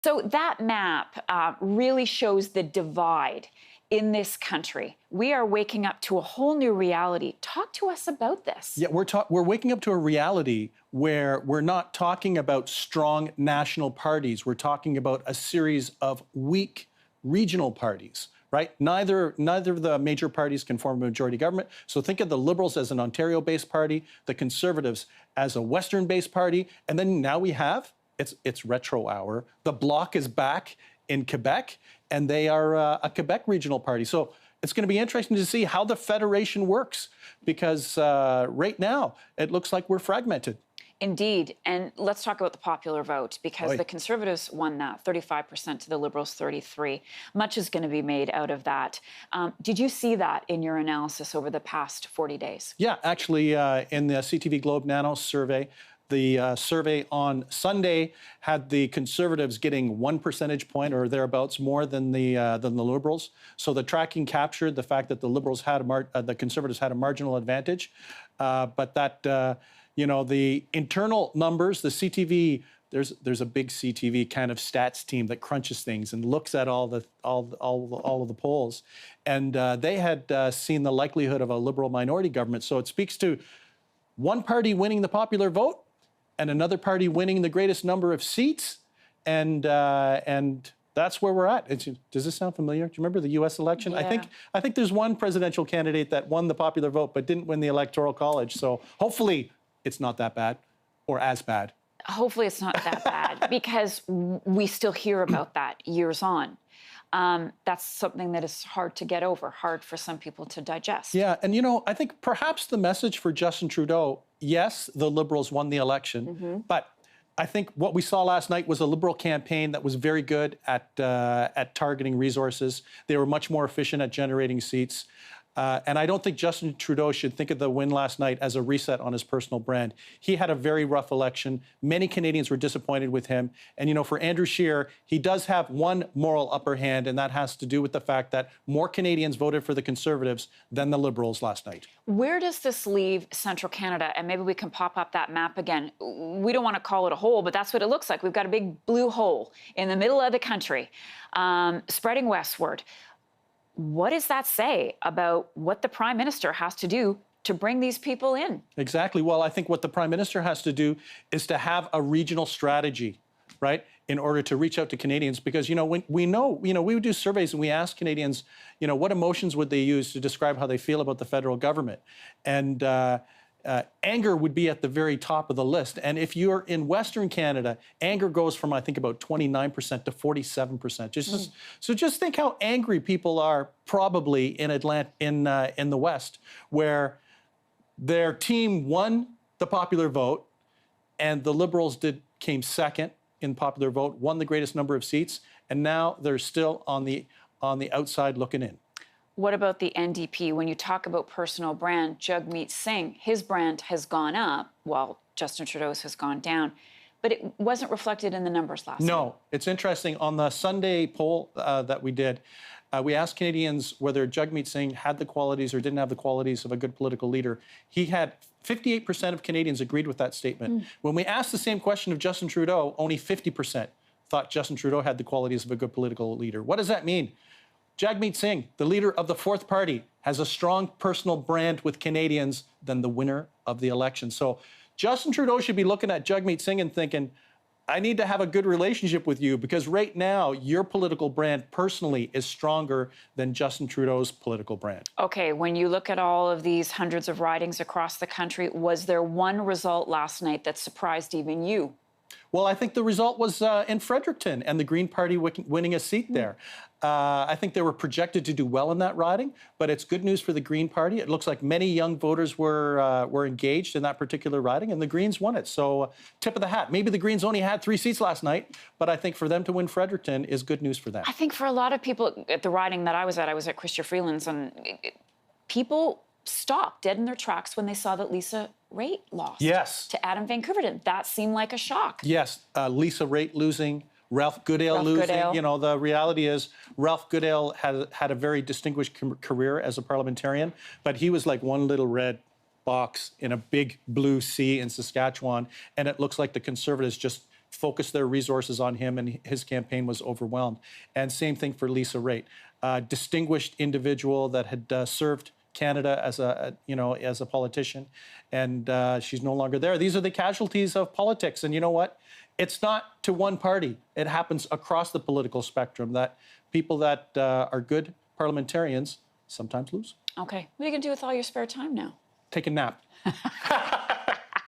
So that map really shows the divide in this country. We are waking up to a whole new reality. Talk to us about this. Yeah, we're waking up to a reality where we're not talking about strong national parties. We're talking about a series of weak regional parties, right? Neither of the major parties can form a majority government. So think of the Liberals as an Ontario-based party, the Conservatives as a Western-based party, and then now we have, it's retro hour, the Bloc is back in Quebec, and they are a Quebec regional party. So it's going to be interesting to see how the federation works, because right now it looks like we're fragmented. Indeed. And let's talk about the popular vote, because the Conservatives won that, 35% to the Liberals, 33%. Much is going to be made out of that. Did you see that in your analysis over the past 40 days? Yeah, actually, in the CTV Globe Nanos survey, the survey on Sunday had the Conservatives getting 1 percentage point or thereabouts more than the Liberals. So the tracking captured the fact that the Liberals had the Conservatives had a marginal advantage, but that you know, the internal numbers, the CTV. There's a big CTV kind of stats team that crunches things and looks at all of the polls, and they had seen the likelihood of a Liberal minority government. So it speaks to one party winning the popular vote and another party winning the greatest number of seats, and that's where we're at. Does this sound familiar? Do you remember the U.S. election? Yeah. I think there's one presidential candidate that won the popular vote but didn't win the Electoral College. So hopefully it's not that bad, or as bad. Hopefully it's not that bad, because we still hear about that years on. That's something that is hard to get over, hard for some people to digest. Yeah, and you know, I think perhaps the message for Justin Trudeau, yes, the Liberals won the election, but I think what we saw last night was a Liberal campaign that was very good at targeting resources. They were much more efficient at generating seats. And I don't think Justin Trudeau should think of the win last night as a reset on his personal brand. He had a very rough election. Many Canadians were disappointed with him. And, you know, for Andrew Scheer, he does have one moral upper hand, and that has to do with the fact that more Canadians voted for the Conservatives than the Liberals last night. Where does this leave Central Canada? And maybe we can pop up that map again. We don't want to call it a hole, but that's what it looks like. We've got a big blue hole in the middle of the country, spreading westward. What does that say about what the Prime Minister has to do to bring these people in? Exactly. Well, I think what the Prime Minister has to do is to have a regional strategy, right, in order to reach out to Canadians. Because, you know, we would do surveys and we ask Canadians, you know, what emotions would they use to describe how they feel about the federal government? And anger would be at the very top of the list. And if you're in Western Canada, anger goes from, I think, about 29% to 47%. So just think how angry people are probably in in the West, where their team won the popular vote and the Liberals came second in popular vote, won the greatest number of seats, and now they're still on the outside looking in. What about the NDP? When you talk about personal brand, Jagmeet Singh, his brand has gone up while Justin Trudeau's has gone down, but it wasn't reflected in the numbers last night. No, it's interesting. On the Sunday poll that we did, we asked Canadians whether Jagmeet Singh had the qualities or didn't have the qualities of a good political leader. He had 58% of Canadians agreed with that statement. When we asked the same question of Justin Trudeau, only 50% thought Justin Trudeau had the qualities of a good political leader. What does that mean? Jagmeet Singh, the leader of the fourth party, has a strong personal brand with Canadians than the winner of the election. So Justin Trudeau should be looking at Jagmeet Singh and thinking, I need to have a good relationship with you, because right now your political brand personally is stronger than Justin Trudeau's political brand. Okay, when you look at all of these hundreds of ridings across the country, was there one result last night that surprised even you? Well, I think the result was in Fredericton and the Green Party winning a seat there. I think they were projected to do well in that riding, but it's good news for the Green Party. It looks like many young voters were engaged in that particular riding, and the Greens won it. So tip of the hat. Maybe the Greens only had 3 seats last night, but I think for them to win Fredericton is good news for them. I think for a lot of people at the riding that I was at Chrystia Freeland's, and people stopped dead in their tracks when they saw that Lisa Raitt lost to Adam Van Couverton. That seemed like a shock. Yes, Lisa Raitt losing, Ralph Goodale losing. Goodale. You know, the reality is Ralph Goodale had a very distinguished career as a parliamentarian, but he was like one little red box in a big blue sea in Saskatchewan, and it looks like the Conservatives just focused their resources on him, and his campaign was overwhelmed. And same thing for Lisa Raitt, a distinguished individual that had served Canada as a politician, and she's no longer there. These are the casualties of politics. And you know what? It's not to one party. It happens across the political spectrum that people that are good parliamentarians sometimes lose. Okay. What are you going to do with all your spare time now? Take a nap.